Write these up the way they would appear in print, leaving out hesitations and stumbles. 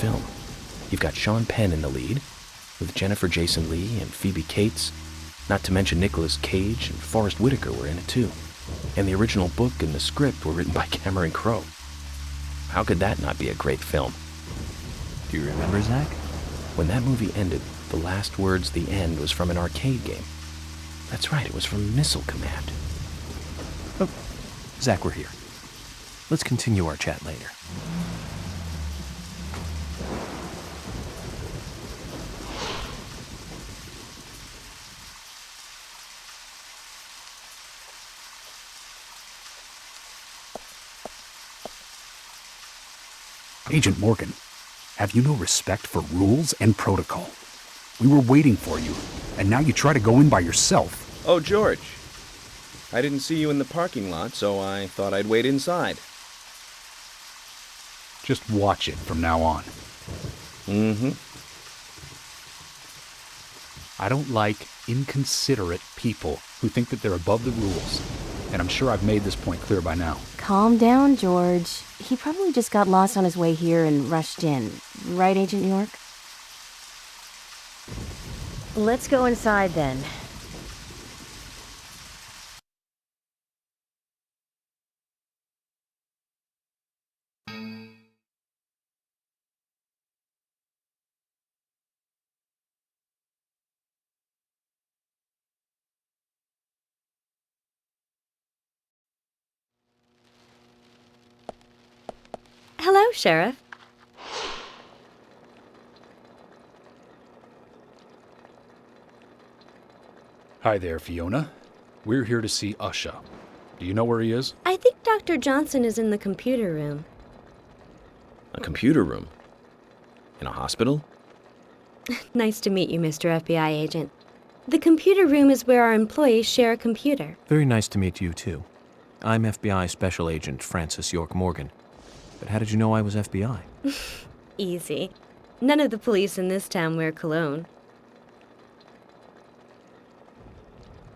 film. You've got Sean Penn in the lead, with Jennifer Jason Leigh and Phoebe Cates, not to mention Nicolas Cage and Forrest Whitaker were in it too. And the original book and the script were written by Cameron Crowe. How could that not be a great film? Do you remember, Zach? When that movie ended, the last words, the end, was from an arcade game. That's right, it was from Missile Command. Oh, Zach, we're here. Let's continue our chat later. Agent Morgan, have you no respect for rules and protocol? We were waiting for you, and now you try to go in by yourself. Oh, George. I didn't see you in the parking lot, so I thought I'd wait inside. Just watch it from now on. Mm-hmm. I don't like inconsiderate people who think that they're above the rules, and I'm sure I've made this point clear by now. Calm down, George. He probably just got lost on his way here and rushed in. Right, Agent York? Let's go inside then. Hello, Sheriff. Hi there, Fiona. We're here to see Usha. Do you know where he is? I think Dr. Johnson is in the computer room. A computer room? In a hospital? Nice to meet you, Mr. FBI agent. The computer room is where our employees share a computer. Very nice to meet you, too. I'm FBI Special Agent Francis York Morgan. But how did you know I was FBI? Easy. None of the police in this town wear cologne.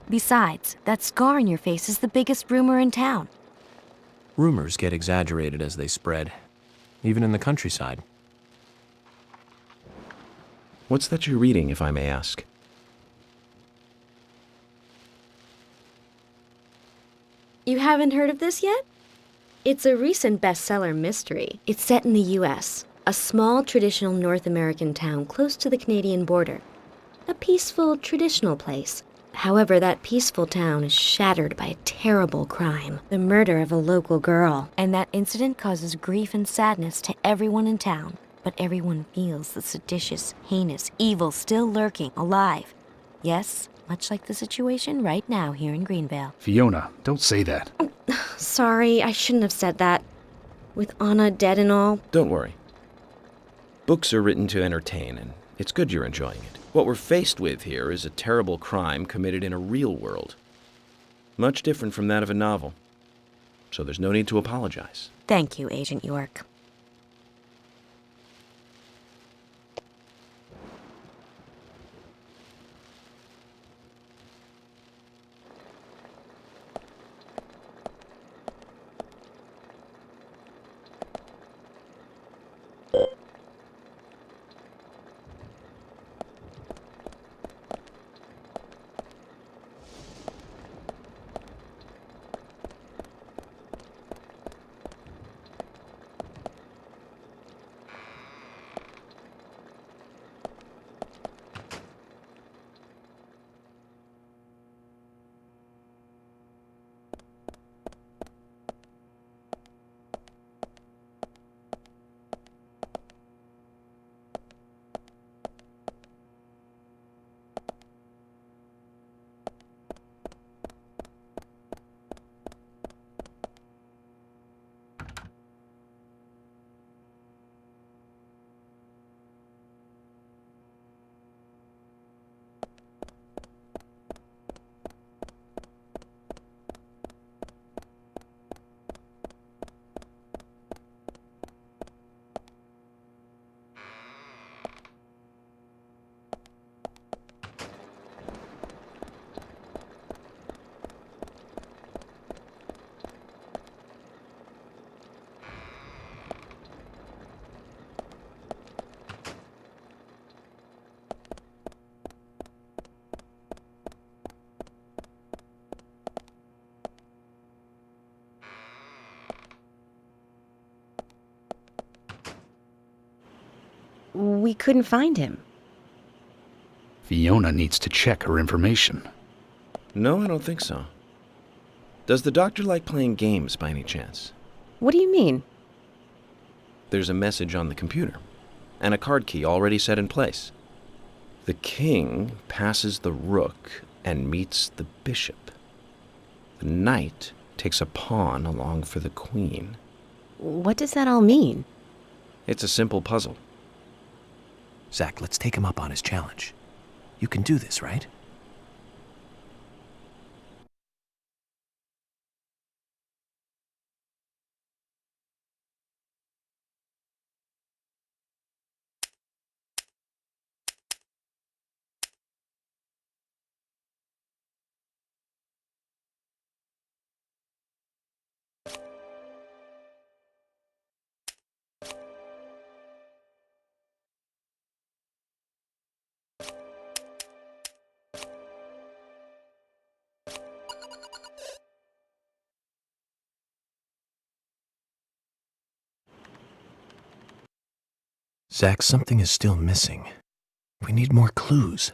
Besides, that scar on your face is the biggest rumor in town. Rumors get exaggerated as they spread, even in the countryside. What's that you're reading, if I may ask? You haven't heard of this yet? It's a recent bestseller mystery. It's set in the U.S., a small traditional North American town close to the Canadian border. A peaceful, traditional place. However, that peaceful town is shattered by a terrible crime, the murder of a local girl. And that incident causes grief and sadness to everyone in town. But everyone feels the seditious, heinous evil still lurking, alive. Yes, much like the situation right now here in Greenvale. Fiona, don't say that. Sorry, I shouldn't have said that. With Anna dead and all. Don't worry. Books are written to entertain, and it's good you're enjoying it. What we're faced with here is a terrible crime committed in a real world. Much different from that of a novel. So there's no need to apologize. Thank you, Agent York. We couldn't find him. Fiona needs to check her information. No, I don't think so. Does the doctor like playing games by any chance? What do you mean? There's a message on the computer, and a card key already set in place. The king passes the rook and meets the bishop. The knight takes a pawn along for the queen. What does that all mean? It's a simple puzzle. Zach, let's take him up on his challenge. You can do this, right? Zach, something is still missing. We need more clues.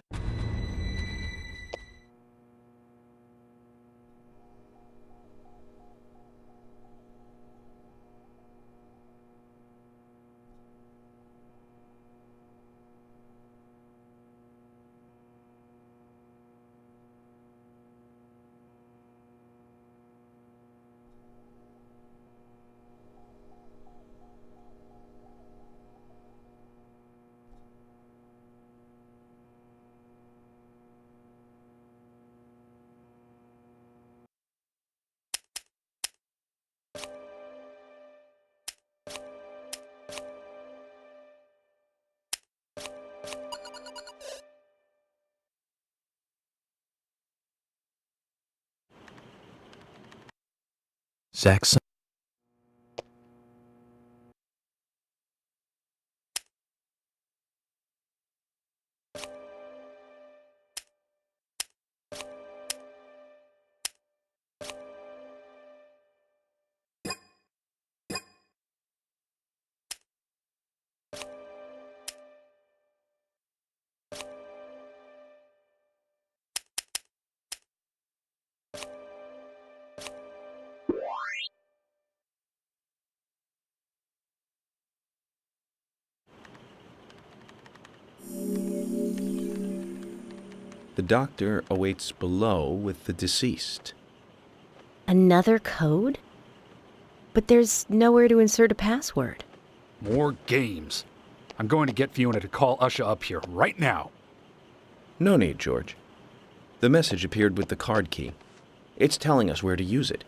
Zach, The doctor awaits below with the deceased. Another code? But there's nowhere to insert a password. More games. I'm going to get Fiona to call Usha up here right now. No need, George. The message appeared with the card key. It's telling us where to use it.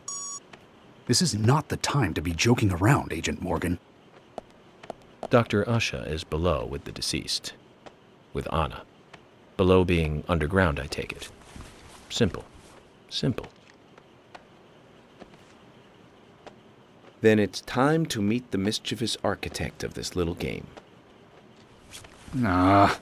This is not the time to be joking around, Agent Morgan. Dr. Usha is below with the deceased. With Anna. Below being underground, I take it. Simple. Simple. Then it's time to meet the mischievous architect of this little game. Nah.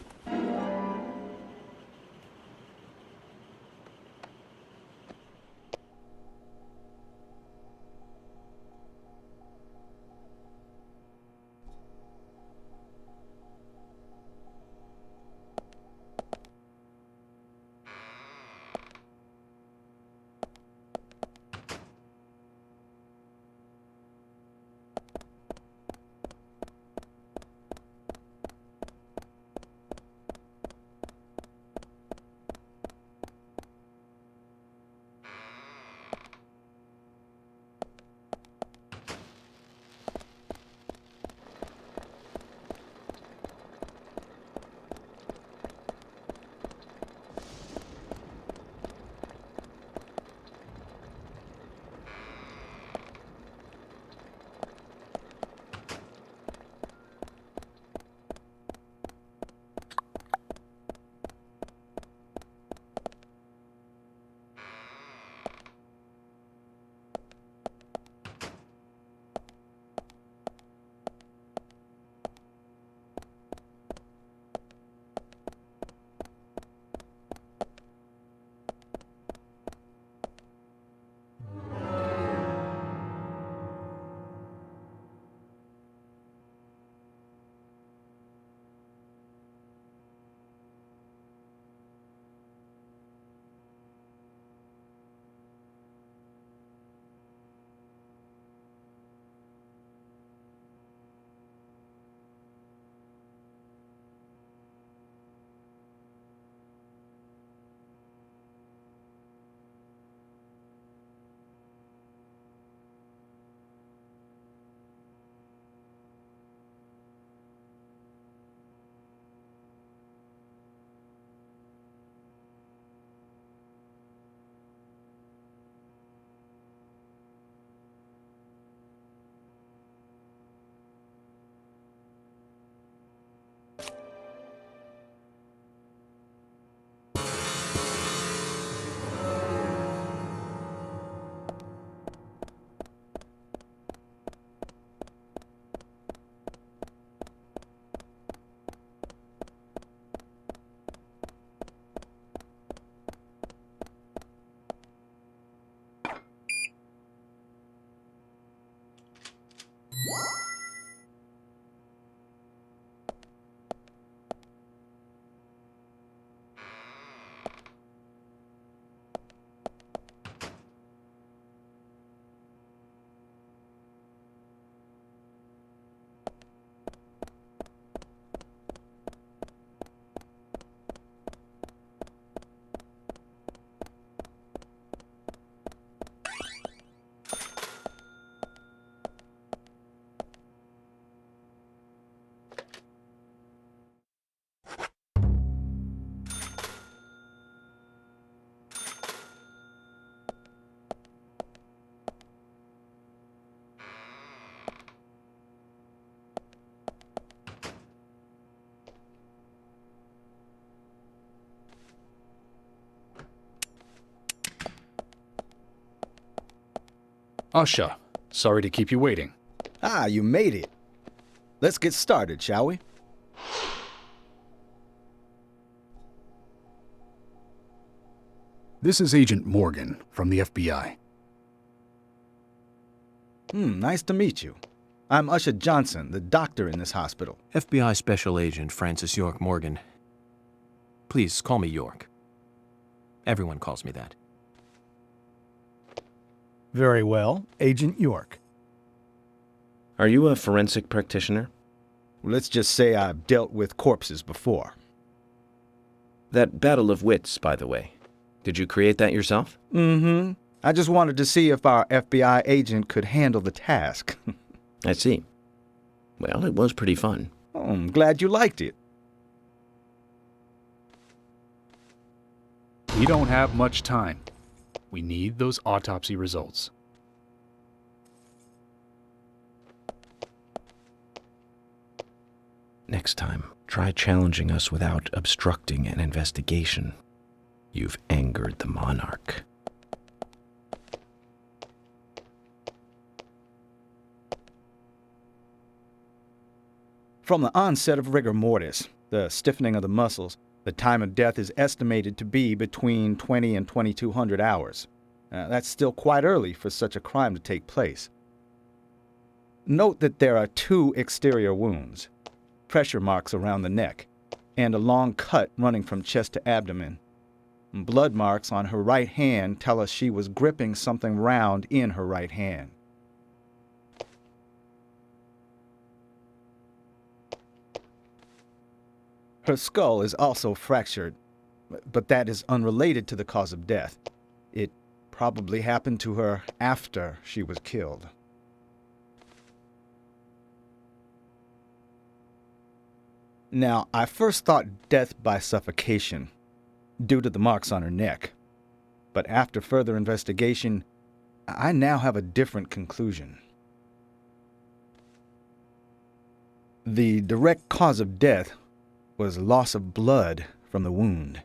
Usha, sorry to keep you waiting. Ah, you made it. Let's get started, shall we? This is Agent Morgan from the FBI. Nice to meet you. I'm Usha Johnson, the doctor in this hospital. FBI Special Agent Francis York Morgan. Please call me York. Everyone calls me that. Very well, Agent York. Are you a forensic practitioner? Let's just say I've dealt with corpses before. That battle of wits, by the way. Did you create that yourself? Mm-hmm. I just wanted to see if our FBI agent could handle the task. I see. Well, it was pretty fun. Oh, I'm glad you liked it. We don't have much time. We need those autopsy results. Next time, try challenging us without obstructing an investigation. You've angered the monarch. From the onset of rigor mortis, the stiffening of the muscles, the time of death is estimated to be between 20 and 2200 hours. That's still quite early for such a crime to take place. Note that there are 2 exterior wounds, pressure marks around the neck, and a long cut running from chest to abdomen. Blood marks on her right hand tell us she was gripping something round in her right hand. Her skull is also fractured, but that is unrelated to the cause of death. It probably happened to her after she was killed. Now, I first thought death by suffocation, due to the marks on her neck. But after further investigation, I now have a different conclusion. The direct cause of death was loss of blood from the wound.